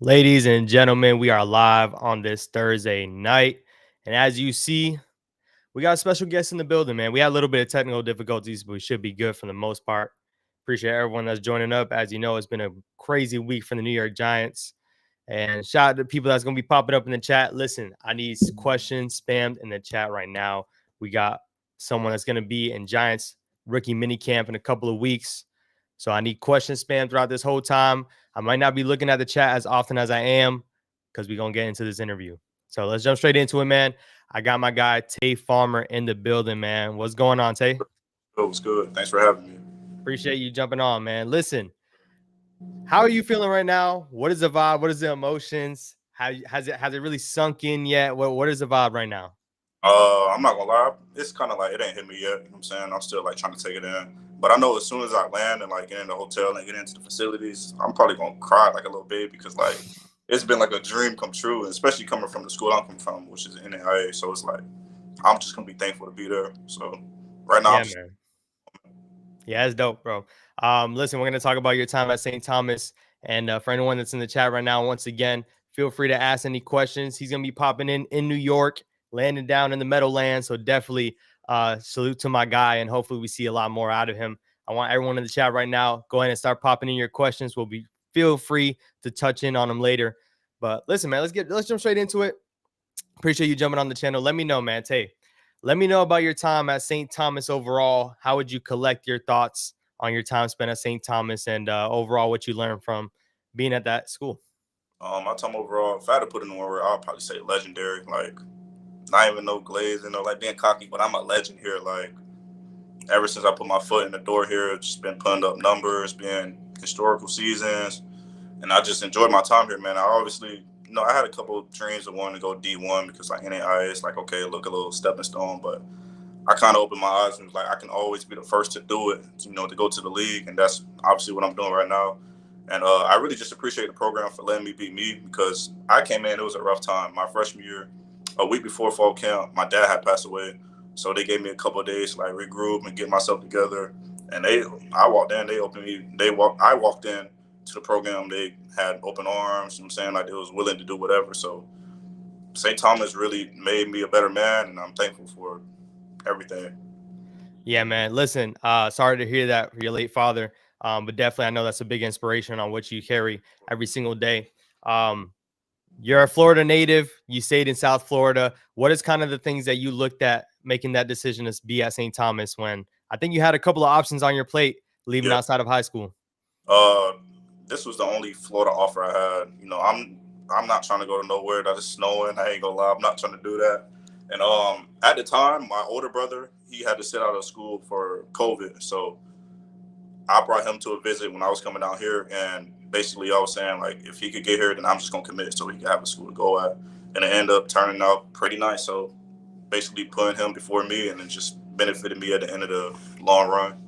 Ladies and gentlemen, we are live on this Thursday night. And as you see, we got a special guest in the building, man. We had a little bit of technical difficulties, but we should be good for the most part. Appreciate everyone that's joining up. As you know, it's been a crazy week for the New York Giants. And shout out to people that's going to be popping up in the chat. Listen, I need questions spammed in the chat right now. We got someone that's going to be in Giants rookie mini camp in a couple of weeks. So I need questions spammed throughout this whole time. I might not be looking at the chat as often as I am because we're going to get into this interview. So let's jump straight into it, man. I got my guy, Tay Farmer, in the building, man. What's going on, Tay? It was good. Thanks for having me. Appreciate you jumping on, man. Listen, how are you feeling right now? What is the vibe? What is the emotions? Has it really sunk in yet? What is the vibe right now? I'm not gonna lie, it's kind of like it ain't hit me yet. You know what I'm saying? I'm still like trying to take it in. But I know as soon as I land and like get in the hotel and get into the facilities, I'm probably gonna cry like a little bit because like it's been like a dream come true, and especially coming from the school I'm coming from, which is NAIA. So it's like I'm just gonna be thankful to be there. So right now, I'm Yeah, just man. Yeah, it's dope, bro. Listen, we're gonna talk about your time at St. Thomas, and for anyone that's in the chat right now, once again, feel free to ask any questions. He's gonna be popping in New York, landing down in the Meadowlands. So definitely salute to my guy, and hopefully we see a lot more out of him. I want everyone in the chat right now, go ahead and start popping in your questions. We'll be feel free to touch in on them later. But listen, man, let's jump straight into it. Appreciate you jumping on the channel. Let me know, man. Tay, let me know about your time at St. Thomas overall. How would you collect your thoughts on your time spent at St. Thomas and overall what you learned from being at that school? my time overall. If I had to put it in one word, I'll probably say legendary. Like not even no glaze, like being cocky, but I'm a legend here. Like ever since I put my foot in the door here, it's just been putting up numbers, being historical seasons, and I just enjoyed my time here, man. I obviously, I had a couple of dreams of wanting to go D1 because like NAIA, it's like okay, look a little stepping stone, but I kind of opened my eyes and was like, I can always be the first to do it, to go to the league, and that's obviously what I'm doing right now. And I really just appreciate the program for letting me be me because I came in, it was a rough time. My freshman year, a week before fall camp, my dad had passed away. So they gave me a couple of days to like regroup and get myself together. And I walked in, they opened me, I walked in to the program, they had open arms, you know what I'm saying, like they was willing to do whatever. So St. Thomas really made me a better man, and I'm thankful for everything. Yeah, man. Listen, sorry to hear that for your late father. But definitely I know that's a big inspiration on what you carry every single day. Um, You're a Florida native. You stayed in South Florida. What is kind of the things that you looked at making that decision to be at St. Thomas when I think you had a couple of options on your plate leaving Yeah. outside of high school? Uh, this was the only Florida offer I had. I'm not trying to go to nowhere that is snowing. I ain't gonna lie, I'm not trying to do that. And at the time, my older brother, he had to sit out of school for COVID, so I brought him to a visit when I was coming down here, and basically I was saying like if he could get here, then I'm just gonna commit so he could have a school to go at, and it ended up turning out pretty nice. So basically putting him before me, and it just benefited me at the end of the long run.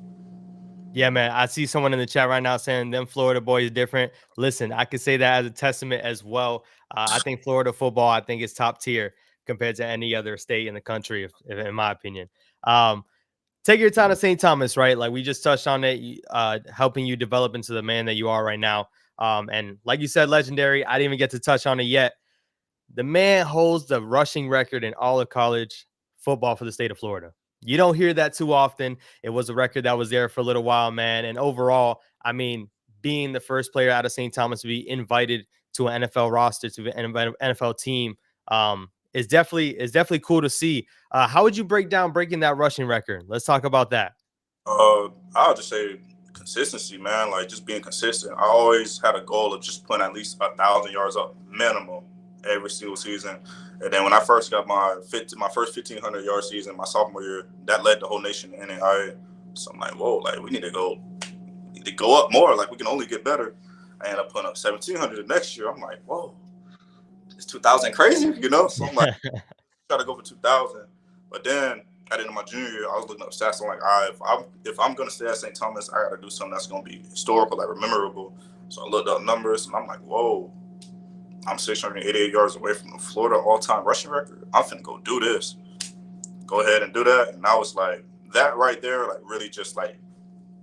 Yeah, man. I see someone in the chat right now saying them Florida boys different. Listen, I could say that as a testament as well. I think Florida football, I think is top tier compared to any other state in the country, if in my opinion. Um, Take your time to St. Thomas, right? Like we just touched on it, helping you develop into the man that you are right now. And like you said, legendary. I didn't even get to touch on it yet. The man holds the rushing record in all of college football for the state of Florida. You don't hear that too often. It was a record that was there for a little while, man. And overall, I mean, being the first player out of St. Thomas to be invited to an NFL roster, to an NFL team, is definitely cool to see. How would you break down breaking that rushing record? Let's talk about that. I'll just say consistency, man. Like just being consistent. I always had a goal of just putting at least 1,000 yards up minimum every single season. And then when I first got my first 1,500 yard season, my sophomore year, that led the whole nation to NAIA. So I'm like, whoa, like we need to go up more. Like we can only get better. I ended up putting up 1,700 the next year. I'm like, whoa, is 2,000 crazy? So I'm like, try to go for 2,000. But then at the end of my junior year, I was looking up stats. I'm like, all right, if I'm gonna stay at St. Thomas, I gotta do something that's gonna be historical, like memorable. So I looked up numbers, and I'm like, whoa, I'm 688 yards away from the Florida all-time rushing record. I'm finna go do this. Go ahead and do that. And I was like, that right there, like really just like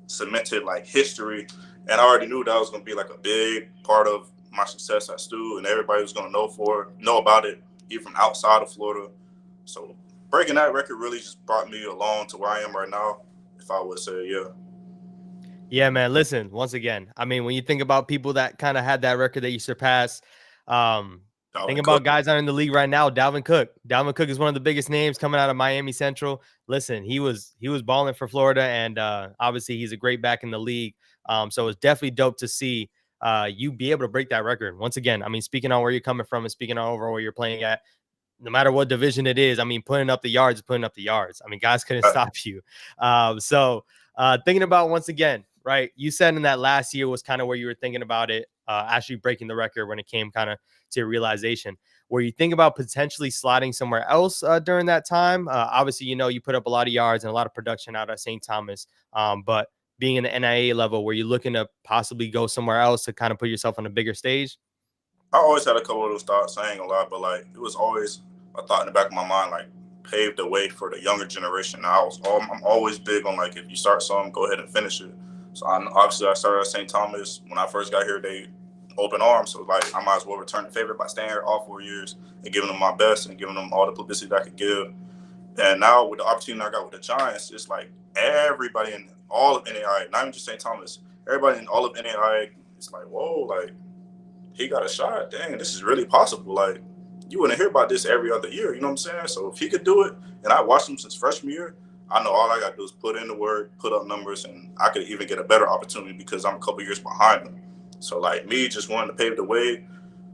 cemented like history. And I already knew that was gonna be like a big part of my success at Stu, and everybody was gonna know about it, even from outside of Florida. So breaking that record really just brought me along to where I am right now. If I would say, yeah. Yeah, man. Listen, once again, I mean, when you think about people that kind of had that record that you surpassed, um, think Dalvin Cook. about guys that are in the league right now. Dalvin Cook. Dalvin Cook is one of the biggest names coming out of Miami Central. Listen, he was balling for Florida, and obviously he's a great back in the league. So it's definitely dope to see you be able to break that record. Once again, I mean, speaking on where you're coming from and speaking on overall where you're playing at, no matter what division it is, I mean, putting up the yards is putting up the yards. I mean, guys couldn't Uh, stop you. Thinking about once again, right? You said in that last year was kind of where you were thinking about it, actually breaking the record when it came kind of to your realization. Where you think about potentially sliding somewhere else during that time. Obviously, you know, you put up a lot of yards and a lot of production out at St. Thomas, but being in the NIA level, where you're looking to possibly go somewhere else to kind of put yourself on a bigger stage. I always had a couple of those thoughts. I ain't gonna lie, but like it was always a thought in the back of my mind, like pave the way for the younger generation. I'm always big on like if you start something, go ahead and finish it. So obviously I started at St. Thomas when I first got here. They open arms, so like I might as well return the favor by staying here all 4 years and giving them my best and giving them all the publicity that I could give. And now with the opportunity I got with the Giants, it's like everybody in all of NAI, not even just St. Thomas, everybody in all of NAI, it's like whoa, like he got a shot. Dang, this is really possible. Like, you wouldn't hear about this every other year. You know what I'm saying? So if he could do it, and I watched him since freshman year, I know all I got to do is put in the work, put up numbers, and I could even get a better opportunity because I'm a couple years behind him. So, like, me just wanting to pave the way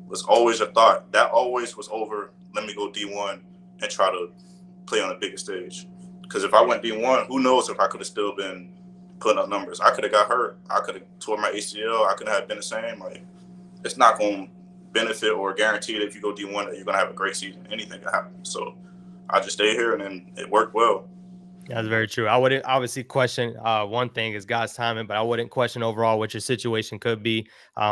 was always a thought. That always was over, let me go D1 and try to play on the biggest stage. Because if I went D1, who knows if I could have still been putting up numbers. I could have got hurt. I could have tore my ACL. I could have been the same. Like, it's not going to benefit or guarantee that if you go D1 that you're going to have a great season. Anything can happen. So I just stayed here and then it worked well. That's very true. I wouldn't obviously question one thing is God's timing, but I wouldn't question overall what your situation could be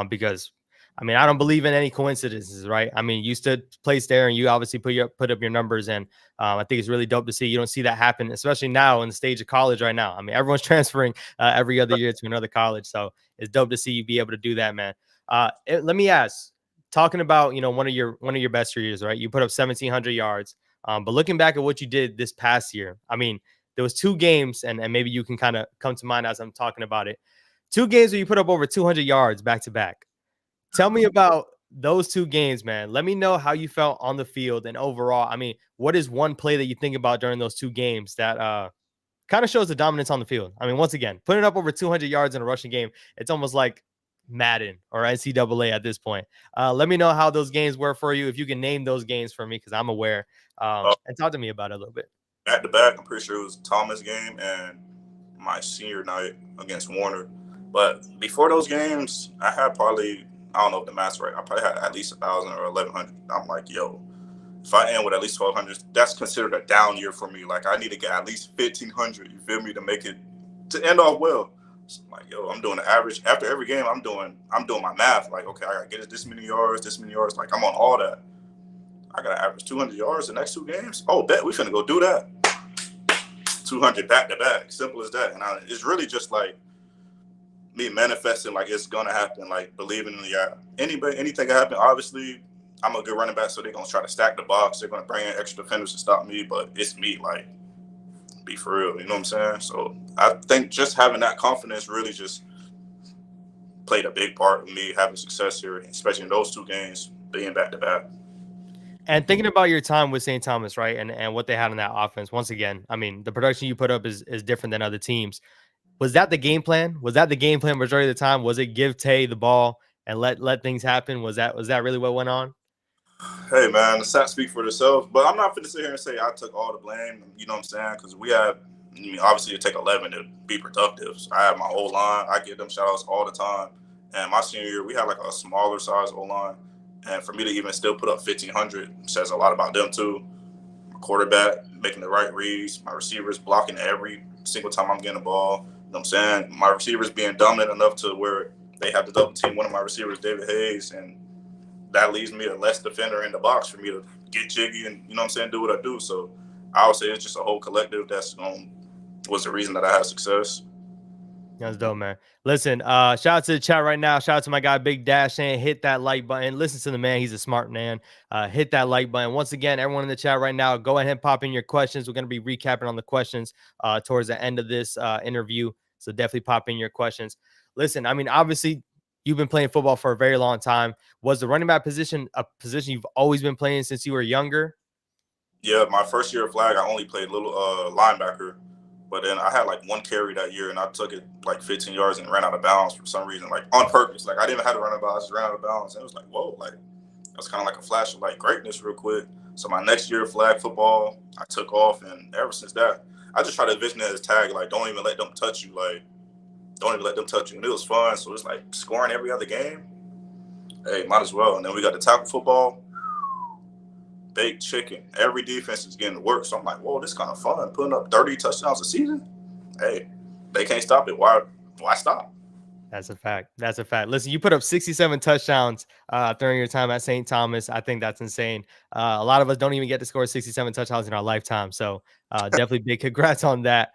because I mean I don't believe in any coincidences, right? I mean you stood placed there and you obviously put up your numbers, and I think it's really dope to see. You don't see that happen, especially now in the stage of college right now. I mean everyone's transferring every other year to another college, so it's dope to see you be able to do that, man. Let me ask, talking about one of your best years, right? You put up 1,700 yards, but looking back at what you did this past year, I mean there was two games, and maybe you can kind of come to mind as I'm talking about it. Two games where you put up over 200 yards back to back. Tell me about those two games, man. Let me know how you felt on the field and overall. I mean, what is one play that you think about during those two games that kind of shows the dominance on the field? I mean, once again, putting up over 200 yards in a rushing game, it's almost like Madden or NCAA at this point. Let me know how those games were for you. If you can name those games for me, because I'm aware. And talk to me about it a little bit. Back to back, I'm pretty sure it was Thomas game and my senior night against Warner. But before those games, I had probably, I don't know if the math's right, I probably had at least 1,000 or 1,100. I'm like, yo, if I end with at least 1,200, that's considered a down year for me. Like, I need to get at least 1,500, you feel me, to make it, to end off well. So I'm like, yo, I'm doing the average. After every game, I'm doing my math. Like, okay, I got to get this many yards, this many yards. Like, I'm on all that. I got to average 200 yards the next two games. Oh, bet we finna go do that. 200 back to back. Simple as that. And it's really just like me manifesting like it's gonna happen, like believing in the anything can happen. Obviously, I'm a good running back, so they're gonna try to stack the box. They're gonna bring in extra defenders to stop me, but it's me, like, be for real. You know what I'm saying? So I think just having that confidence really just played a big part of me having success here, especially in those two games, being back to back. And thinking about your time with St. Thomas, right, and what they had in that offense, once again, I mean, the production you put up is different than other teams. Was that the game plan? Was that the game plan majority of the time? Was it give Tay the ball and let things happen? Was that really what went on? Hey man, the stats speak for themselves, but I'm not going to sit here and say I took all the blame. You know what I'm saying? Because we have, I mean, obviously, it take 11 to be productive. So I have my whole line. I give them shout outs all the time. And my senior year, we had like a smaller size O line. And for me to even still put up 1,500 says a lot about them too. My quarterback making the right reads, my receivers blocking every single time I'm getting the ball. You know what I'm saying? My receivers being dominant enough to where they have to double team one of my receivers, David Hayes, and that leaves me a less defender in the box for me to get jiggy and, you know what I'm saying, do what I do. So I would say it's just a whole collective was the reason that I had success. That's dope, man. Listen, shout out to the chat right now. Shout out to my guy Big Dash saying hit that like button. Listen to the man, he's a smart man. Hit that like button. Once again, everyone in the chat right now, go ahead and pop in your questions. We're gonna be recapping on the questions towards the end of this interview. So definitely pop in your questions. Listen, I mean, obviously, you've been playing football for a very long time. Was the running back position a position you've always been playing since you were younger? Yeah, my first year of flag, I only played little linebacker, but then I had like one carry that year, and I took it like 15 yards and ran out of bounds for some reason, like on purpose. Like I didn't even have to run out of bounds, I just ran out of bounds, and it was like, whoa, like that was kind of like a flash of like greatness, real quick. So my next year of flag football, I took off, and ever since that, I just try to envision it as tag, like don't even let them touch you, like don't even let them touch you, and it was fun. So it's like scoring every other game. Hey, might as well. And then we got the tackle football, baked chicken. Every defense is getting to work. So I'm like, whoa, this is kind of fun. Putting up 30 touchdowns a season. Hey, they can't stop it. Why stop? That's a fact. That's a fact. Listen, you put up 67 touchdowns during your time at St. Thomas. I think that's insane. A lot of us don't even get to score 67 touchdowns in our lifetime. So definitely big congrats on that.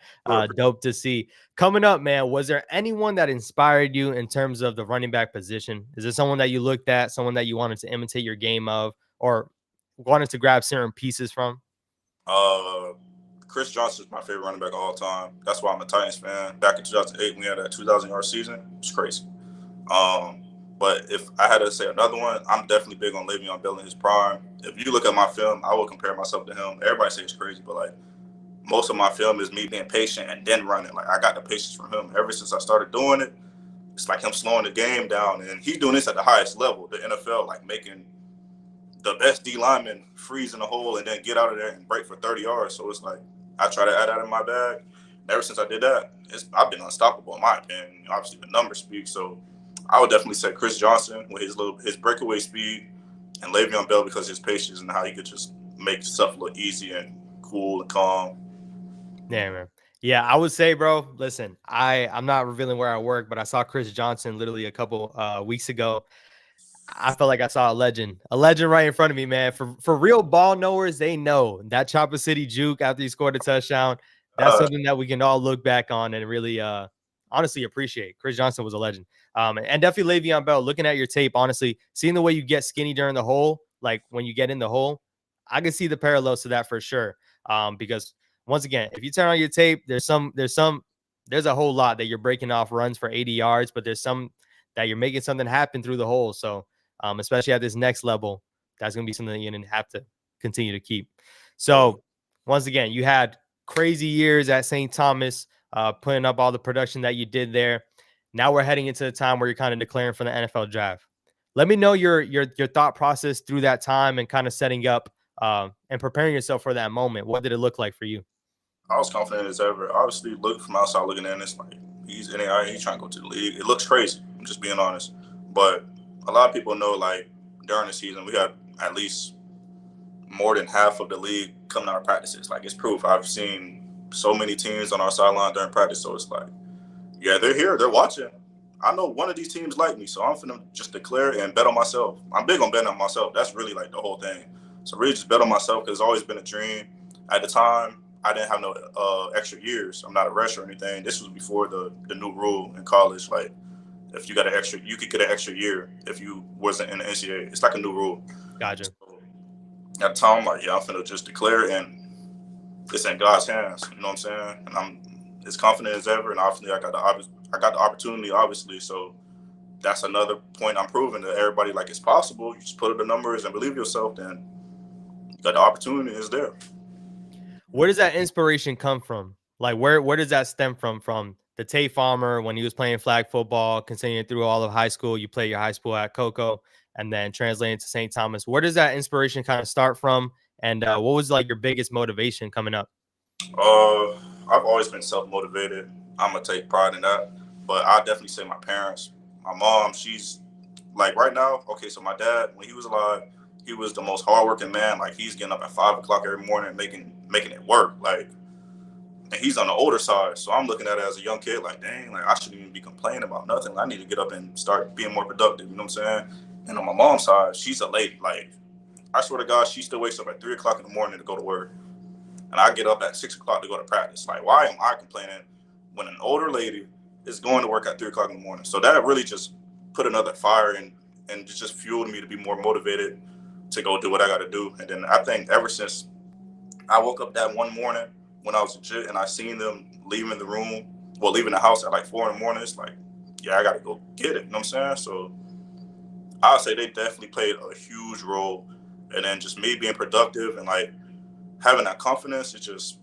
Dope to see. Coming up, man, was there anyone that inspired you in terms of the running back position? Is there someone that you looked at, someone that you wanted to imitate your game of, or wanted to grab certain pieces from? Uh, Chris Johnson is my favorite running back of all time. That's why I'm a Titans fan. Back in 2008, we had that 2,000-yard season. It's crazy. Um, but if I had to say another one, I'm definitely big on Le'Veon Bell in his prime. If you look at my film, I would compare myself to him. Everybody says it's crazy, but like most of my film is me being patient and then running. Like I got the patience from him ever since I started doing it. It's like him slowing the game down, and he's doing this at the highest level, the NFL, like making the best D lineman freeze in the hole and then get out of there and break for 30 yards. So it's like I try to add that in my bag. And ever since I did that, I've been unstoppable in my opinion. Obviously, the numbers speak. So I would definitely say Chris Johnson with his breakaway speed, and Le'Veon Bell because of his patience and how he could just make stuff look easy and cool and calm. Yeah, man. Yeah, I would say, bro, listen, I'm not revealing where I work, but I saw Chris Johnson literally a couple weeks ago. I felt like I saw a legend right in front of me, man. For real ball knowers, they know that Chopper City juke after he scored a touchdown. That's Uh, something that we can all look back on and really, honestly appreciate. Chris Johnson was a legend, and definitely Le'Veon Bell. Looking at your tape, honestly, seeing the way you get skinny during the hole, like when you get in the hole, I can see the parallels to that for sure. Because once again, if you turn on your tape, there's a whole lot that you're breaking off runs for 80 yards, but there's some that you're making something happen through the hole. So especially at this next level, that's going to be something that you're going to have to continue to keep. definitely. So, once again, you had crazy years at St. Thomas, putting up all the production that you did there. Now we're heading into the time where you're kind of declaring for the NFL draft. Let me know your thought process through that time and kind of setting up and preparing yourself for that moment. What did it look like for you? I was confident as ever. Obviously, look from outside looking in, it's like he's in AI, he's trying to go to the league. It looks crazy. I'm just being honest. But a lot of people know, like during the season, we had at least more than half of the league coming out of practices. Like it's proof. I've seen so many teams on our sideline during practice. So it's like, yeah, they're here, they're watching. I know one of these teams like me, so I'm finna just declare and bet on myself. I'm big on betting on myself. That's really like the whole thing. So really just bet on myself because it's always been a dream. At the time, I didn't have no extra years. I'm not a rush or anything. This was before the new rule in college. Like if you got an extra, you could get an extra year if you wasn't in the NCAA. It's like a new rule. Gotcha. So at the time, I'm like, yeah, I'm finna just declare and it's in God's hands. You know what I'm saying? And I'm as confident as ever. And obviously, I got the opportunity. Obviously, so that's another point I'm proving to everybody. Like it's possible. You just put up the numbers and believe yourself. Then you got the opportunity is there. Where does that inspiration come from? Like where does that stem from? From the Tay Farmer when he was playing flag football, continuing through all of high school. You play your high school at Coco, and then translating to St. Thomas. Where does that inspiration kind of start from? And what was like your biggest motivation coming up? Uh, I've always been self motivated. I'm gonna take pride in that. But I definitely say my parents. My mom, she's like right now. Okay, so my dad, when he was alive, he was the most hardworking man. Like he's getting up at 5 o'clock every morning, making it work. Like, and he's on the older side. So I'm looking at it as a young kid, like, dang, like I shouldn't even be complaining about nothing. I need to get up and start being more productive. You know what I'm saying? And on my mom's side, she's a lady. Like, I swear to God, she still wakes up at 3 o'clock in the morning to go to work and I get up at 6 o'clock to go to practice. Like, why am I complaining when an older lady is going to work at 3 o'clock in the morning. So that really just put another fire in, and it just fueled me to be more motivated to go do what I got to do. And then I think ever since I woke up that one morning when I was legit and I seen them leaving the room, well, leaving the house at like 4 in the morning, it's like, yeah, I got to go get it. You know what I'm saying? So I'll say they definitely played a huge role. And then just me being productive and like having that confidence, it just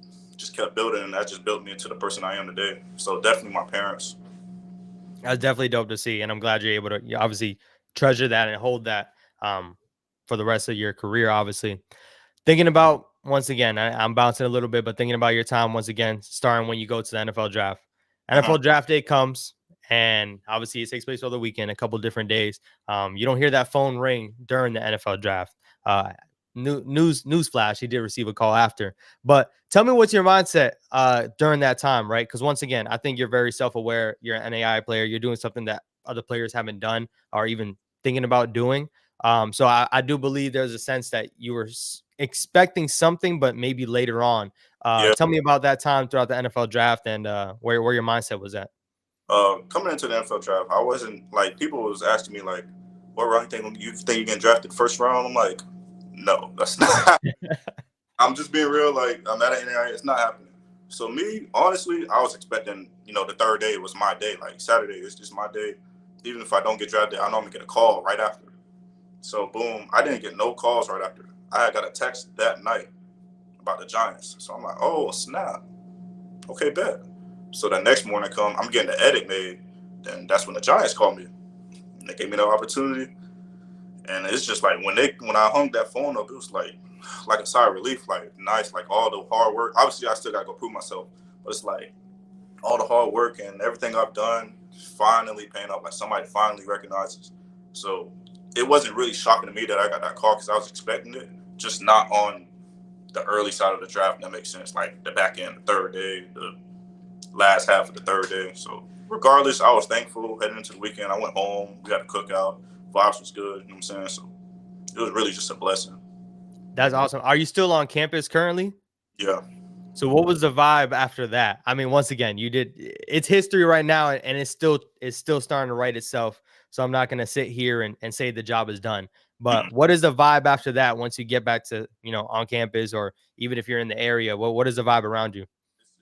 kept building, and that just built me into the person I am today. So definitely my parents. That's definitely dope to see, and I'm glad you're able to obviously treasure that and hold that um, for the rest of your career. Obviously, thinking about once again, I'm bouncing a little bit, but thinking about your time once again, starting when you go to the NFL draft. Uh-huh. NFL draft day comes, and obviously it takes place over the weekend, a couple different days. You don't hear that phone ring during the NFL draft. Uh, Newsflash, he did receive a call after. But tell me what's your mindset during that time, right? Because once again, I think you're very self-aware. You're an NAI player. You're doing something that other players haven't done or even thinking about doing. So I do believe there's a sense that you were expecting something, but maybe later on. Yeah. Tell me about that time throughout the NFL draft and where your mindset was at. Coming into the NFL draft, I wasn't like, people was asking me like, "What round you think you get drafted first round?" I'm like, "No, that's not." I'm just being real. Like, I'm at an NAI, it's not happening. So me, honestly, I was expecting, the third day was my day. Like Saturday is just my day. Even if I don't get drafted, I know I'm gonna get a call right after. So boom, I didn't get no calls right after. I got a text that night about the Giants. So I'm like, oh snap. Okay, bet. So the next morning come, I'm getting the edit made. Then that's when the Giants called me. And they gave me the opportunity. And it's just like when I hung that phone up, it was like a sigh of relief, like nice, like all the hard work. Obviously I still gotta go prove myself, but it's like all the hard work and everything I've done finally paying off. Like somebody finally recognizes. So it wasn't really shocking to me that I got that call because I was expecting it, just not on the early side of the draft. That makes sense. Like the back end, the third day, the last half of the third day. So regardless, I was thankful heading into the weekend. I went home, we had a cookout, vibes was good. You know what I'm saying? So it was really just a blessing. That's awesome. Are you still on campus currently? Yeah. So what was the vibe after that? I mean, once again, you did it's history right now and it's still starting to write itself. So I'm not gonna sit here and say the job is done. But Mhm. what is the vibe after that once you get back to, on campus or even if you're in the area? What is the vibe around you?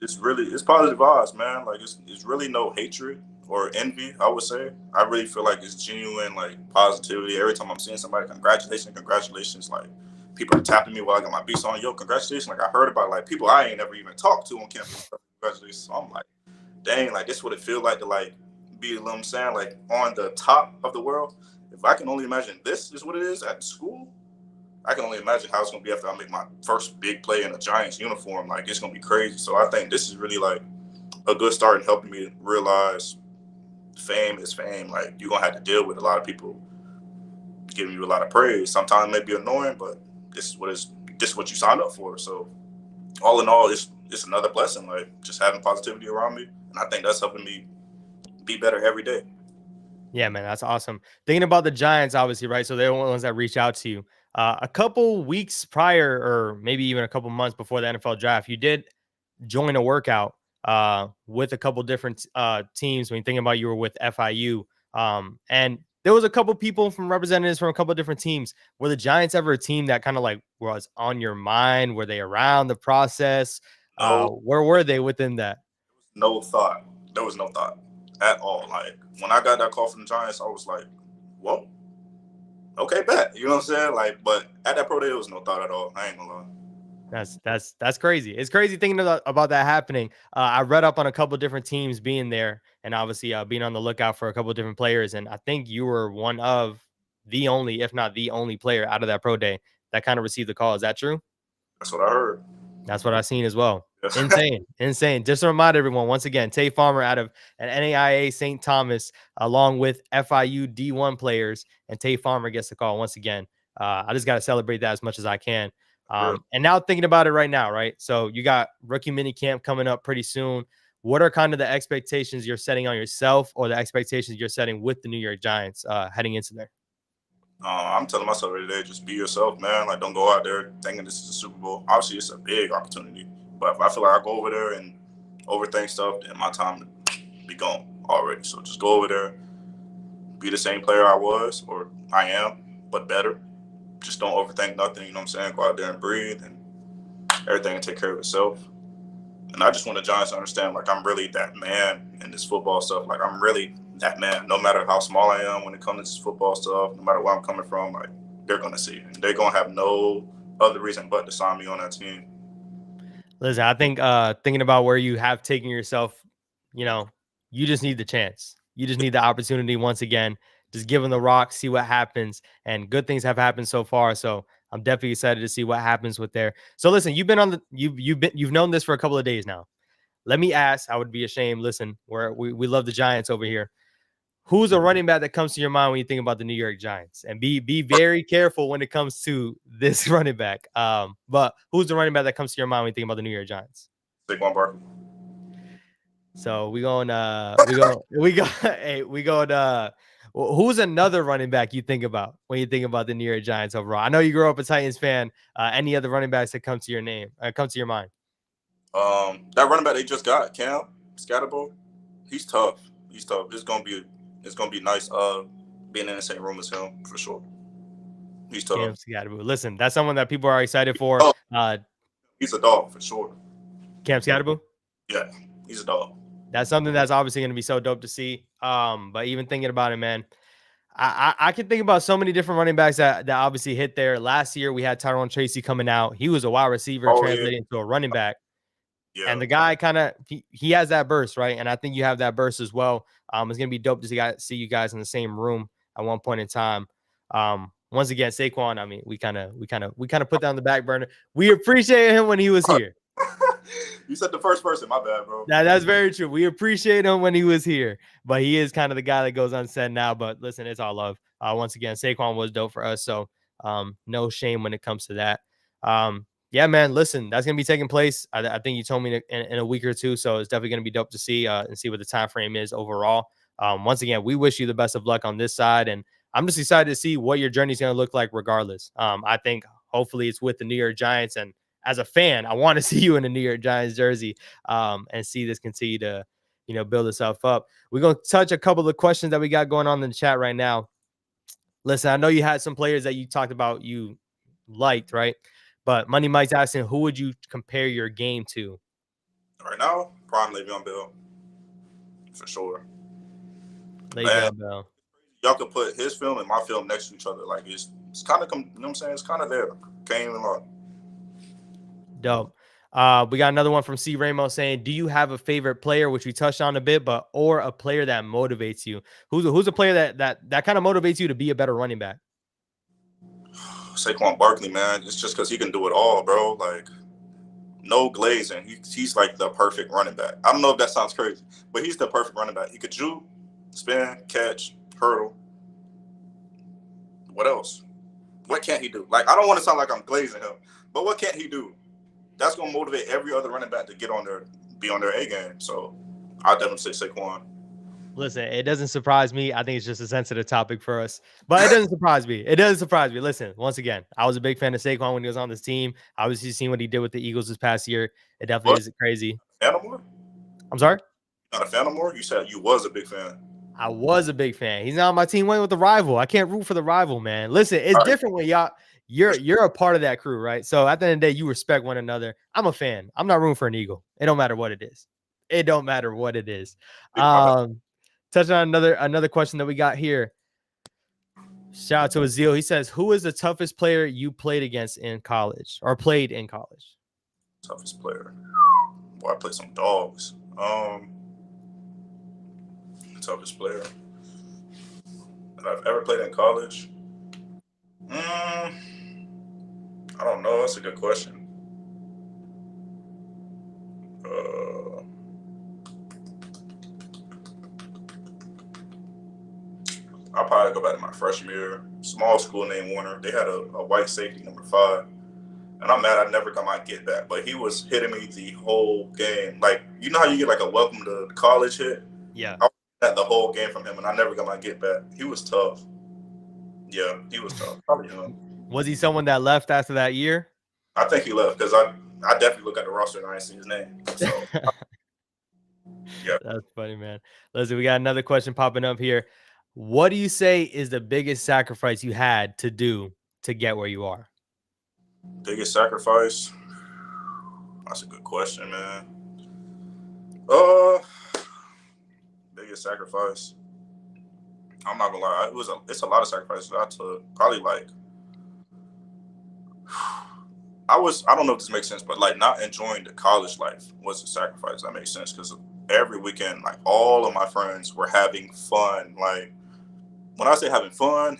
It's positive vibes, man. Like it's really no hatred or envy. I would say I really feel like it's genuine like positivity. Every time I'm seeing somebody, congratulations, congratulations. Like people are tapping me while I got my beats on. Yo, congratulations! Like I heard about like people I ain't never even talked to on campus. Congratulations. So I'm like, dang, like this would it feel like to like be, you know what I'm saying, like on the top of the world. If I can only imagine this is what it is at school, I can only imagine how it's gonna be after I make my first big play in a Giants uniform. Like it's gonna be crazy. So I think this is really like a good start in helping me realize fame is fame. Like you're gonna have to deal with a lot of people giving you a lot of praise. Sometimes it may be annoying, but this is what you signed up for. So all in all, it's another blessing. Like just having positivity around me, and I think that's helping me be better every day. Yeah, man, that's awesome. Thinking about the Giants, obviously, right? So they're the ones that reach out to you. A couple weeks prior, or maybe even a couple months before the NFL draft, you did join a workout with a couple different teams. When you think about you were with FIU, and there was a couple people from representatives from a couple different teams. Were the Giants ever a team that kind of like was on your mind? Were they around the process? No, Where were they within that? no thought. There was no thought at all. Like when I got that call from the Giants, I was like, "Whoa, okay, bet." You know what I'm saying? Like, but at that pro day, there was no thought at all. I ain't gonna lie. That's crazy. It's crazy thinking about that happening. I read up on a couple different teams being there, and obviously being on the lookout for a couple different players. And I think you were one of the only, if not the only player out of that pro day that kind of received the call. Is that true? That's what I heard. That's what I've seen as well. Yeah. Insane, insane. Just to remind everyone, once again, Tay Farmer out of an NAIA St. Thomas, along with FIU D1 players, and Tay Farmer gets the call once again. I just got to celebrate that as much as I can. Real. And now thinking about it right now, right? So you got rookie mini camp coming up pretty soon. What are kind of the expectations you're setting on yourself or the expectations you're setting with the New York Giants heading into there? I'm telling myself every day, just be yourself, man. Like, don't go out there thinking this is a Super Bowl. Obviously, it's a big opportunity, but if I feel like I go over there and overthink stuff, then my time to be gone. already. So just go over there, be the same player I was or I am, but better. Just don't overthink nothing. You know what I'm saying? Go out there and breathe, and everything will take care of itself. And I just want the Giants to understand, like, I'm really that man in this football stuff. Like, I'm really that man. No matter how small I am when it comes to this football stuff, no matter where I'm coming from, like, they're gonna see it. They're gonna have no other reason but to sign me on that team. Listen, I think thinking about where you have taken yourself, you know, you just need the chance. You just need the opportunity once again. Just give them the rock, see what happens. And good things have happened so far. So I'm definitely excited to see what happens with there. So listen, you've been on the you've known this for a couple of days now. Let me ask, I would be ashamed. Listen, we love the Giants over here. Who's a running back that comes to your mind when you think about the New York Giants? And be very careful when it comes to this running back. But who's the running back that comes to your mind when you think about the New York Giants? Saquon Barkley. So we go hey, we going who's another running back you think about when you think about the New York Giants overall? I know you grew up a Titans fan. Any other running backs that come to your come to your mind? That running back they just got, Cam Scatterbo, he's tough. He's tough. It's gonna be nice being in the same room as him for sure. He's Cam tough. Scatterbo. Listen, that's someone that people are excited for. Oh, he's a dog for sure. Cam Scatterbo. Yeah, he's a dog. That's something that's obviously going to be so dope to see. But even thinking about it, man, I can think about so many different running backs that obviously hit there. Last year we had Tyrone Tracy coming out. He was a wide receiver Oh yeah, translating to a running back. And yeah. the guy kind of he has that burst, right? And I think you have that burst as well. It's gonna be dope to see you guys in the same room at one point in time. Once again, Saquon, I mean, we kind of put that on the back burner. We appreciate him when he was here. You said the first person. My bad, bro. That's very true. We appreciate him when he was here, but he is kind of the guy that goes unsaid now. But listen, it's all love. Once again, Saquon was dope for us, so no shame when it comes to that. Yeah, man. Listen, that's gonna be taking place. I think you told me in a week or two, so it's definitely gonna be dope to see and see what the time frame is overall. Once again, we wish you the best of luck on this side, and I'm just excited to see what your journey is gonna look like, regardless. I think hopefully it's with the New York Giants, and as a fan, I want to see you in a New York Giants jersey and see this continue to, build itself up. We're going to touch a couple of questions that we got going on in the chat right now. Listen, I know you had some players that you talked about you liked, right? But Money Mike's asking, who would you compare your game to? Right now, prime Le'Veon Bell for sure. Le'Veon Bell. Y'all could put his film and my film next to each other. Like it's kind of, you know what I'm saying? It's kind of there. Can't even lie. Dope. We got another one from C. Ramos saying, do you have a favorite player, which we touched on a bit, or a player that motivates you? Who's a player that kind of motivates you to be a better running back? Saquon Barkley, man. It's just because he can do it all, bro. Like, no glazing. He's like the perfect running back. I don't know if that sounds crazy, but he's the perfect running back. He could juke, spin, catch, hurdle. What else? What can't he do? Like, I don't want to sound like I'm glazing him, but what can't he do? That's going to motivate every other running back to be on their A game. So I'll definitely say Saquon. Listen, it doesn't surprise me. I think it's just a sensitive topic for us, but it doesn't surprise me. It doesn't surprise me. Listen, once again, I was a big fan of Saquon when he was on this team. Obviously, seeing what he did with the Eagles this past year, it definitely What? is crazy. Fan no more? I'm sorry? Not a fan no more? You said you was a big fan. I was a big fan. He's not on my team. Went with the rival. I can't root for the rival, man. Listen, it's different when you're a part of that crew, right? So at the end of the day, you respect one another. I'm a fan. I'm not rooting for an Eagle. It don't matter what it is. It don't matter what it is. Touching on another question that we got here. Shout out to Azil. He says, who is the toughest player you played against in college or played in college? Toughest player. Boy, I played some dogs. Toughest player that I've ever played in college. I don't know. That's a good question. I'll probably go back to my freshman year. Small school named Warner. They had a white safety, number 5. And I'm mad I never got my get back. But he was hitting me the whole game. Like, you know how you get like a welcome to college hit? Yeah. I had the whole game from him, and I never got my get back. He was tough. Yeah, he was tough. Probably him. Was he someone that left after that year? I think he left because I definitely look at the roster and I ain't see his name. So Yeah. That's funny, man. Listen, we got another question popping up here. What do you say is the biggest sacrifice you had to do to get where you are? Biggest sacrifice? That's a good question, man. Uh, biggest sacrifice. I'm not gonna lie. It's a lot of sacrifices I took. Probably like I don't know if this makes sense, but like not enjoying the college life was a sacrifice. That makes sense because every weekend, like all of my friends were having fun. Like when I say having fun,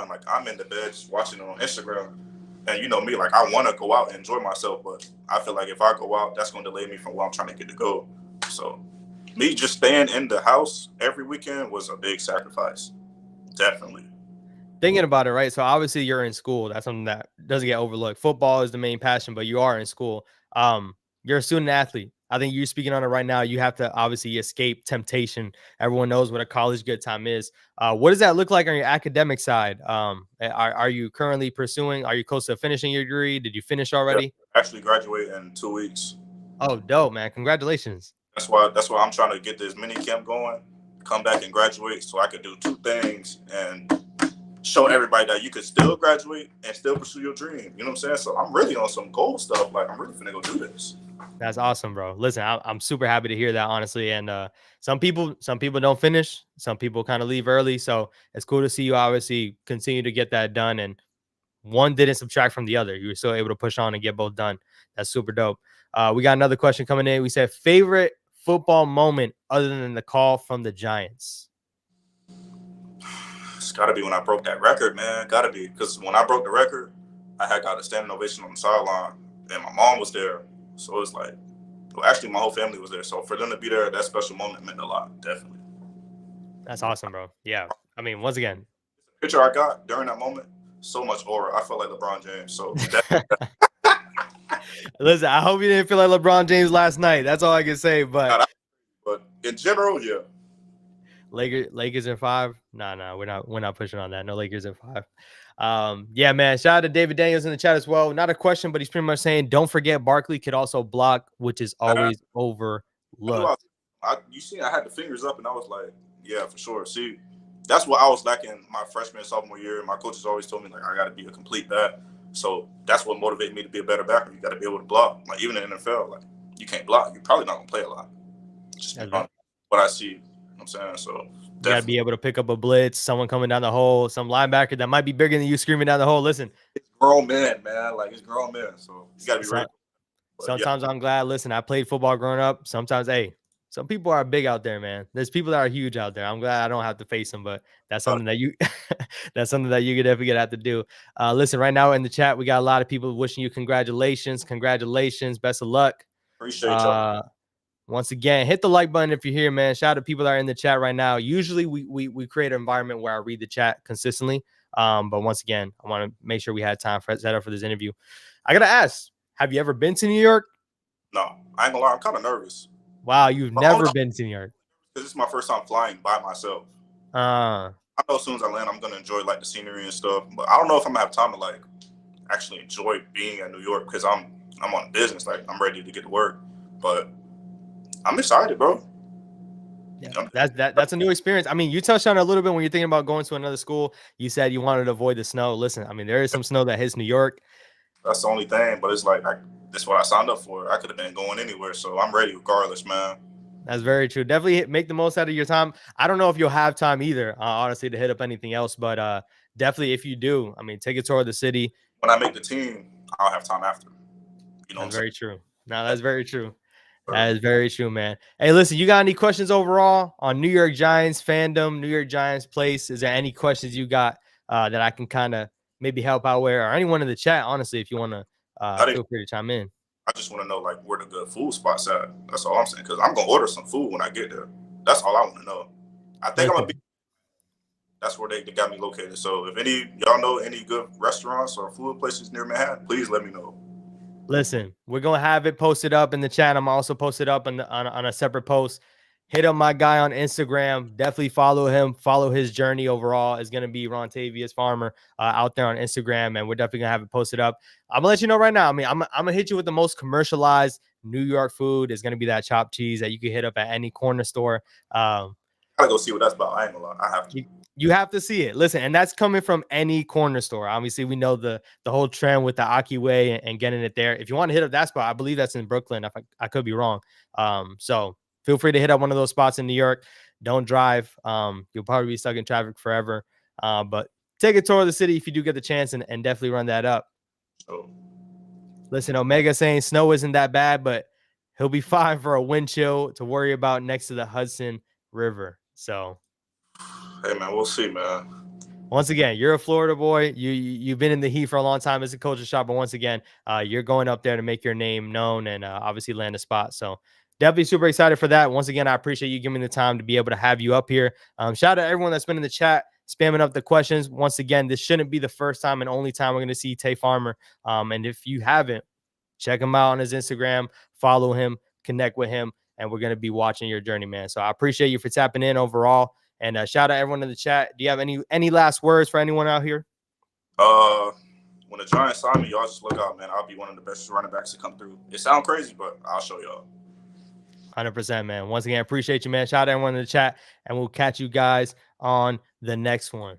like I'm in the bed just watching it on Instagram. And you know me, like I want to go out and enjoy myself, but I feel like if I go out, that's going to delay me from where I'm trying to get to go. So me just staying in the house every weekend was a big sacrifice. Definitely. Thinking about it, right? So obviously you're in school. That's something that doesn't get overlooked. Football is the main passion, but you are in school. You're a student athlete. I think you're speaking on it right now. You have to obviously escape temptation. Everyone knows what a college good time is. What does that look like on your academic side? Are you currently pursuing? Are you close to finishing your degree? Did you finish Yeah, already? actually graduate in 2 weeks. Oh, dope, man! Congratulations. That's why I'm trying to get this mini camp going, come back and graduate so I could do two things and show everybody that you could still graduate and still pursue your dream. You know what I'm saying? So I'm really on some goal stuff. Like I'm really finna go do this. That's awesome, bro. Listen, I'm super happy to hear that, honestly. And some people don't finish. Some people kind of leave early. So it's cool to see you obviously continue to get that done. And one didn't subtract from the other. You were still able to push on and get both done. That's super dope. We got another question coming in. We said favorite football moment other than the call from the Giants. It's got to be when I broke that record, man. Got to be because when I broke the record, I had got a standing ovation on the sideline, and my mom was there. So it's like, well, actually, my whole family was there. So for them to be there, that special moment meant a lot. Definitely. That's awesome, bro. Yeah. I mean, once again, Picture I got during that moment, so much aura. I felt like LeBron James. So that, listen, I hope you didn't feel like LeBron James last night. That's all I can say. But but in general, yeah. Lakers in 5. No, we're not pushing on that. No Lakers in 5. Yeah, man. Shout out to David Daniels in the chat as well. Not a question, but he's pretty much saying, don't forget Barkley could also block, which is always I knew overlooked. you see, I had the fingers up, and I was like, yeah, for sure. See, that's what I was lacking my freshman and sophomore year. My coaches always told me like I got to be a complete back. So that's what motivated me to be a better backer. You got to be able to block. Like even in the NFL, like you can't block. You're probably not gonna play a lot. Just be That's honest. What I see, you know what I'm saying. So You got to definitely, be able to pick up a blitz, someone coming down the hole, some linebacker that might be bigger than you screaming down the hole. Listen, it's grown men, man. Like it's grown men. So you got to be ready. so, But yeah, sometimes I'm glad. Listen, I played football growing up. Sometimes, hey, some people are big out there, man. There's people that are huge out there. I'm glad I don't have to face them, but that's uh, something that you that's something that you could definitely have to do. Listen, right now in the chat, we got a lot of people wishing you congratulations, best of luck. appreciate y'all. Uh, Once again, hit the like button if you're here, man. Shout out to people that are in the chat right now. Usually we create an environment where I read the chat consistently. But once again, I want to make sure we had time for set up for this interview. I gotta ask, have you ever been to New York? No, I ain't gonna lie. I'm kind of nervous. Wow, you've But only never been to New York. because this is my first time flying by myself. Uh, I know as soon as I land, I'm gonna enjoy like the scenery and stuff. But I don't know if I'm gonna have time to like actually enjoy being in New York because I'm on business. Like I'm ready to get to work. But I'm excited, bro. yeah, I'm, that's a new experience. I mean, you touched on it a little bit when you're thinking about going to another school. You said you wanted to avoid the snow. Listen, I mean, there is some snow that hits New York. that's the only thing. But it's like that's what I signed up for. I could have been going anywhere, so I'm ready regardless, man. That's very true. Definitely make the most out of your time. I don't know if you'll have time either, honestly, to hit up anything else, but definitely if you do, I mean, take a tour of the city. When I make the team, I'll have time after. You know what That's I'm very true. No, that's very true. saying? That is very true, man. Hey, listen, you got any questions overall on New York Giants fandom, New York Giants place? Is there any questions you got that I can kind of maybe help out with, or anyone in the chat, honestly, if you want to feel free to chime in. I just want to know like where the good food spots at. That's all I'm saying. Because I'm gonna order some food when I get there. That's all I want to know. I think I'm gonna be. Listen, That's where they got me located. So if any y'all know any good restaurants or food places near Manhattan, please let me know. Listen, we're gonna have it posted up in the chat. I'm also posted up on a separate post. Hit up my guy on Instagram. Definitely follow him. Follow his journey overall. Is gonna be Rontavious Farmer out there on Instagram, and we're definitely gonna have it posted up. I'm gonna let you know right now. I mean, I'm gonna hit you with the most commercialized New York food is going to be that chopped cheese that you can hit up at any corner store. I gotta go see what that's about. I ain't gonna lie. I have to. You have to see it. Listen, and that's coming from any corner store. Obviously, we know the whole trend with the Aki way and getting it there. If you want to hit up that spot, I believe that's in Brooklyn. If I could be wrong. So feel free to hit up one of those spots in New York. Don't drive. You'll probably be stuck in traffic forever. But take a tour of the city if you do get the chance, and definitely run that up. So, Listen, Omega saying snow isn't that bad, but he'll be fine for a wind chill to worry about next to the Hudson River. So hey man, we'll see, man. once again, you're a Florida boy. You've been in the heat for a long time as a culture shock, but once again, you're going up there to make your name known and obviously land a spot. So definitely super excited for that. Once again, I appreciate you giving me the time to be able to have you up here. Shout out to everyone that's been in the chat spamming up the questions. Once again, this shouldn't be the first time and only time we're going to see Tay Farmer. And if you haven't, check him out on his Instagram, follow him, connect with him, and we're going to be watching your journey, man. So I appreciate you for tapping in overall. And shout out everyone in the chat. Do you have any last words for anyone out here? When the Giants sign me, y'all just look out, man. I'll be one of the best running backs to come through. It sounds crazy, but I'll show y'all. 100%, man. Once again, appreciate you, man. Shout out everyone in the chat, and we'll catch you guys on the next one.